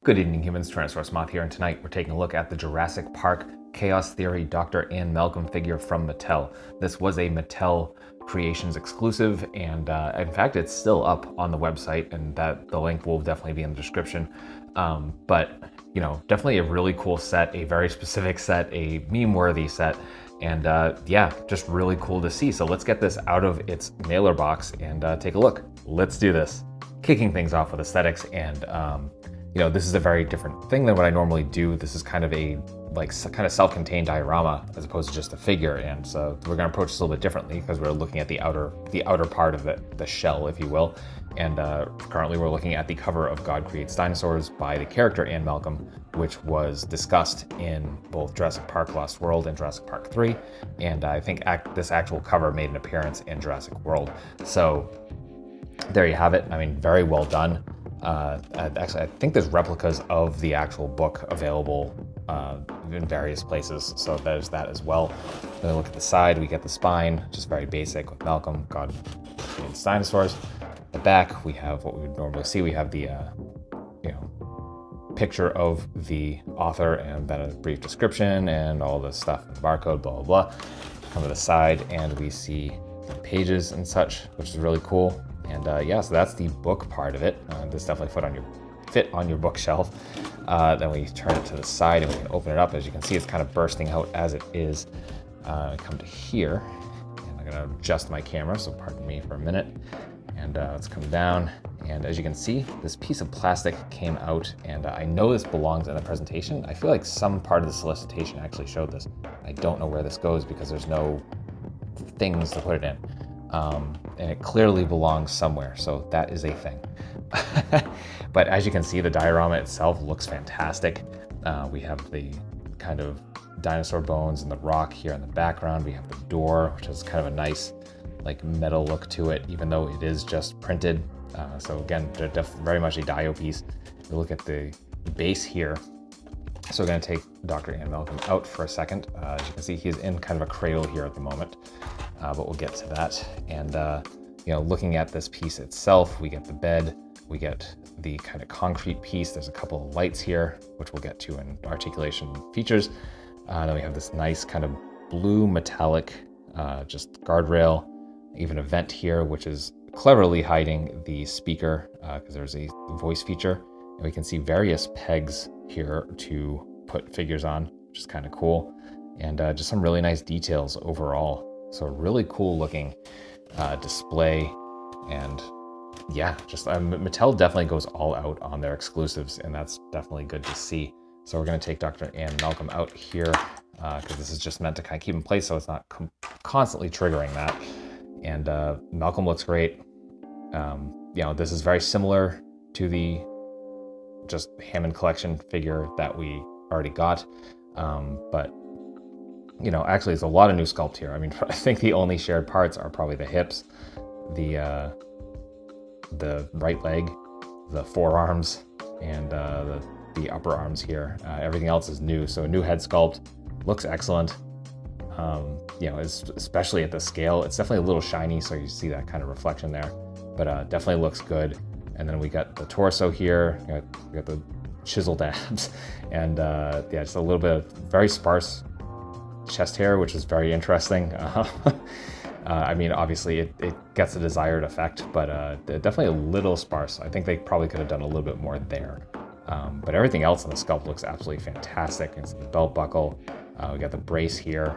Good evening, humans. TyrannosaurusMoth here, and tonight we're taking a look at the Jurassic Park Chaos Theory Dr. Ann Malcolm figure from Mattel. This was a Mattel Creations exclusive, and in fact, it's still up on the website, and that the link will definitely be in the description. But you know, definitely a really cool set, a very specific set, a meme-worthy set, and yeah, just really cool to see. So let's get this out of its mailer box and take a look. Let's do this. Kicking things off with aesthetics, and you know, this is a very different thing than what I normally do. This is kind of a kind of self-contained diorama as opposed to just a figure, and so we're going to approach this a little bit differently because we're looking at the outer part of it, the shell, if you will. And currently we're looking at the cover of God Creates Dinosaurs by the character Ann Malcolm, which was discussed in both Jurassic Park Lost World and Jurassic Park 3, and I think this actual cover made an appearance in Jurassic World. So there you have it. I mean, very well done. Actually, I think there's replicas of the actual book available in various places, so there's that as well. Then we look at the side, we get the spine, just very basic with Malcolm, God Creates Dinosaurs. The back, we have what we would normally see. We have the you know, picture of the author and then a brief description and all this stuff, the barcode, blah, blah, blah. Come to the side and we see the pages and such, which is really cool. And yeah, so that's the book part of it. This definitely fit on your bookshelf. Then we turn it to the side and we can open it up. As you can see, it's kind of bursting out as it is. Come to here, and I'm gonna adjust my camera, so pardon me for a minute. And let's come down. And as you can see, this piece of plastic came out, and I know this belongs in the presentation. I feel like some part of the solicitation actually showed this. I don't know where this goes because there's no things to put it in. And it clearly belongs somewhere, so that is a thing. But as you can see, the diorama itself looks fantastic. We have the kind of dinosaur bones and the rock here in the background. We have the door, which is kind of a nice like metal look to it, even though it is just printed. So again, very much a dio piece. We look at the base here. So we're going to take Dr. Ann Malcolm out for a second. As you can see, he's in kind of a cradle here at the moment, but we'll get to that. And you know, looking at this piece itself, we get the bed, we get the kind of concrete piece. There's a couple of lights here, which we'll get to in articulation features. Then we have this nice kind of blue metallic just guardrail, even a vent here, which is cleverly hiding the speaker because there's a voice feature. And we can see various pegs here to put figures on, which is kind of cool. And just some really nice details overall. So a really cool looking display. And yeah, just Mattel definitely goes all out on their exclusives, and that's definitely good to see. So we're going to take Dr. Ann Malcolm out here because this is just meant to kind of keep in place so it's not constantly triggering that. And Malcolm looks great. You know, this is very similar to the just Hammond collection figure that we already got. But, you know, actually there's a lot of new sculpt here. I mean, I think the only shared parts are probably the hips, the right leg, the forearms, and the upper arms here. Everything else is new. So a new head sculpt, looks excellent. You know, especially at the scale, it's definitely a little shiny, so you see that kind of reflection there, but definitely looks good. And then we got the torso here, we got the chiseled abs, and yeah, just a little bit of very sparse chest hair, which is very interesting. I mean, obviously it gets the desired effect, but definitely a little sparse. I think they probably could have done a little bit more there. But everything else in the sculpt looks absolutely fantastic. It's the belt buckle, we got the brace here,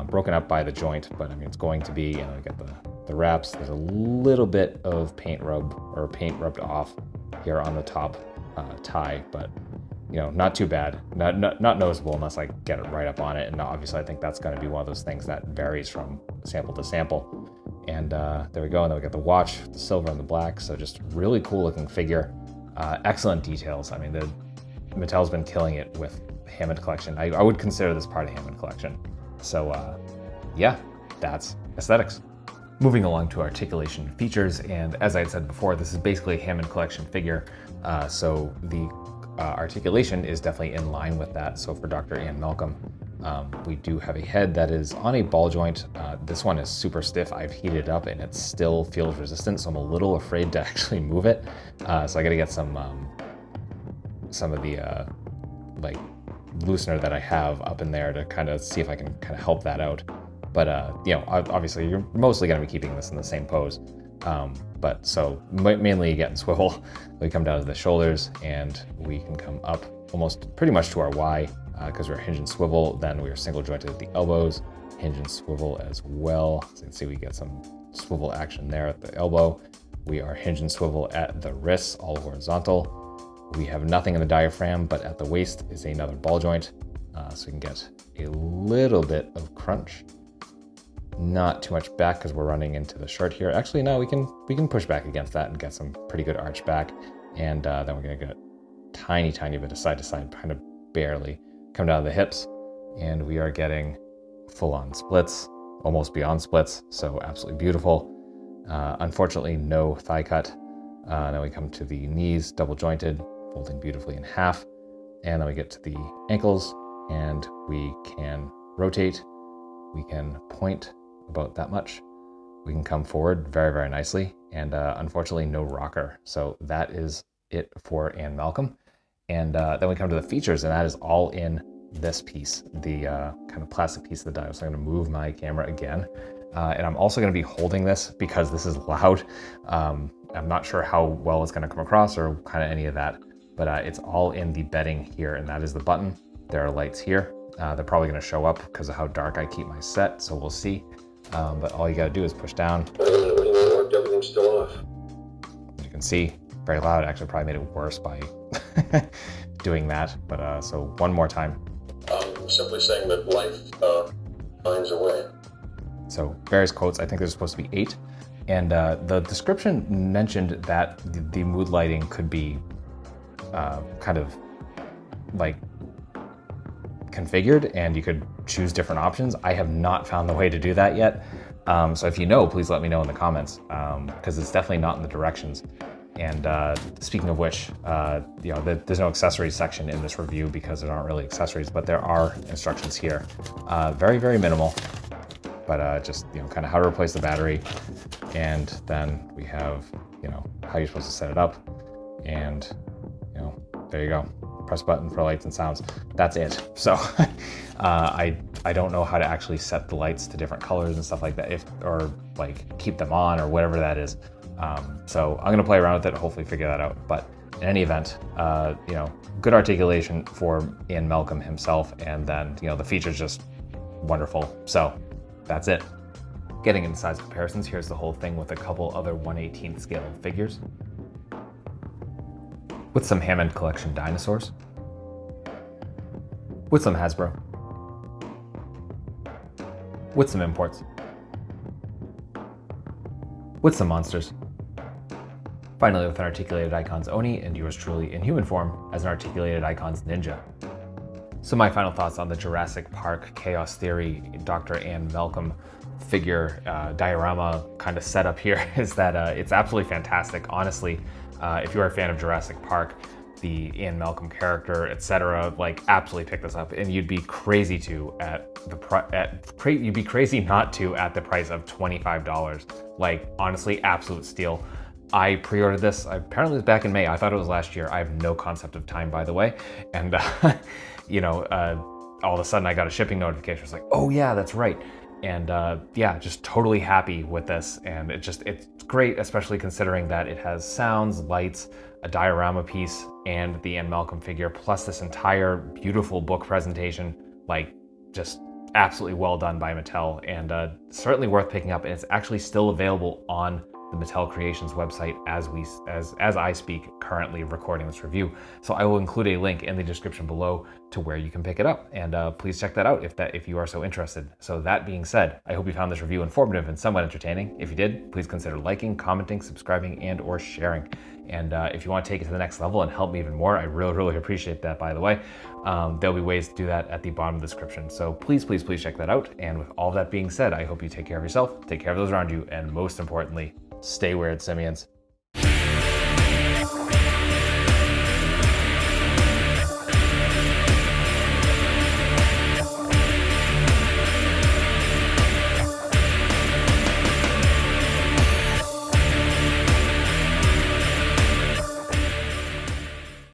broken up by the joint, but I mean, it's going to be, and we got the wraps. There's a little bit of paint rubbed off here on the top tie, but you know, not too bad, not noticeable unless I get it right up on it. And obviously I think that's going to be one of those things that varies from sample to sample. And there we go. And then we got the watch, the silver and the black. So just really cool looking figure. Excellent details. I mean, Mattel's been killing it with Hammond collection. I would consider this part of Hammond collection. So yeah, that's aesthetics. Moving along to articulation features, and as I had said before, this is basically a Hammond collection figure. So the articulation is definitely in line with that. So for Dr. Ann Malcolm, we do have a head that is on a ball joint. This one is super stiff. I've heated it up and it still feels resistant, so I'm a little afraid to actually move it. So I gotta get some some of the like loosener that I have up in there to kind of see if I can kind of help that out. But you know, obviously you're mostly going to be keeping this in the same pose. But so mainly again, swivel. We come down to the shoulders and we can come up almost pretty much to our Y because we're hinge and swivel. Then we are single jointed at the elbows, hinge and swivel as well. So you can see we get some swivel action there at the elbow. We are hinge and swivel at the wrists, all horizontal. We have nothing in the diaphragm, but at the waist is another ball joint. So we can get a little bit of crunch. Not too much back because we're running into the shirt here. Actually, no, we can push back against that and get some pretty good arch back. And then we're gonna get tiny bit of side to side, kind of barely come down to the hips. And we are getting full on splits, almost beyond splits. So absolutely beautiful. Unfortunately, no thigh cut. Then we come to the knees, double jointed, folding beautifully in half. And then we get to the ankles and we can rotate. We can point about that much. We can come forward very nicely, and unfortunately no rocker. So that is it for Anne Malcolm. And then we come to the features, and that is all in this piece, the kind of plastic piece of the dio. So I'm gonna move my camera again. And I'm also gonna be holding this because this is loud. I'm not sure how well it's gonna come across or kind of any of that, but it's all in the bedding here, and that is the button. There are lights here. They're probably gonna show up because of how dark I keep my set, so we'll see. But all you gotta do is push down. Everything's still off. As you can see, very loud. Actually, probably made it worse by doing that. But so one more time. Simply saying that life finds a way. So various quotes. I think there's supposed to be 8. And the description mentioned that the mood lighting could be kind of like configured and you could choose different options. I have not found the way to do that yet. So if you know, please let me know in the comments because it's definitely not in the directions. And speaking of which, you know, there's no accessories section in this review because there aren't really accessories, but there are instructions here. Very minimal, but just, you know, kind of how to replace the battery. And then we have, you know, how you're supposed to set it up. And, you know, there you go. Press button for lights and sounds. That's it. So I don't know how to actually set the lights to different colors and stuff like that, or like keep them on or whatever that is. So I'm gonna play around with it, hopefully figure that out. But in any event, you know, good articulation for Ian Malcolm himself, and then, you know, the feature's just wonderful. So that's it. Getting into size comparisons, here's the whole thing with a couple other 1/18th scale figures. With some Hammond Collection dinosaurs. With some Hasbro. With some imports. With some monsters. Finally, with an Articulated Icons Oni and yours truly in human form as an Articulated Icons Ninja. So my final thoughts on the Jurassic Park Chaos Theory Dr. Anne Malcolm figure diorama kind of setup here is that it's absolutely fantastic. Honestly, if you're a fan of Jurassic Park, the Ian Malcolm character, etc., like absolutely pick this up, and you'd be crazy to you'd be crazy not to at the price of $25. Like honestly, absolute steal. I pre-ordered this. Apparently it was back in May. I thought it was last year. I have no concept of time, by the way, and you know, all of a sudden I got a shipping notification. It's like, oh yeah, that's right. And yeah, just totally happy with this. And it's great, especially considering that it has sounds, lights, a diorama piece, and the Ian Malcolm figure, plus this entire beautiful book presentation. Like, just absolutely well done by Mattel, and certainly worth picking up. And it's actually still available on the Mattel Creations website as I speak, currently recording this review. So I will include a link in the description below to where you can pick it up, and please check that out if you are so interested. So that being said, I hope you found this review informative and somewhat entertaining. If you did, please consider liking, commenting, subscribing, and or sharing. And if you want to take it to the next level and help me even more, I really appreciate that, by the way. There'll be ways to do that at the bottom of the description. So please check that out. And with all that being said, I hope you take care of yourself, take care of those around you, and most importantly, stay weird, simians.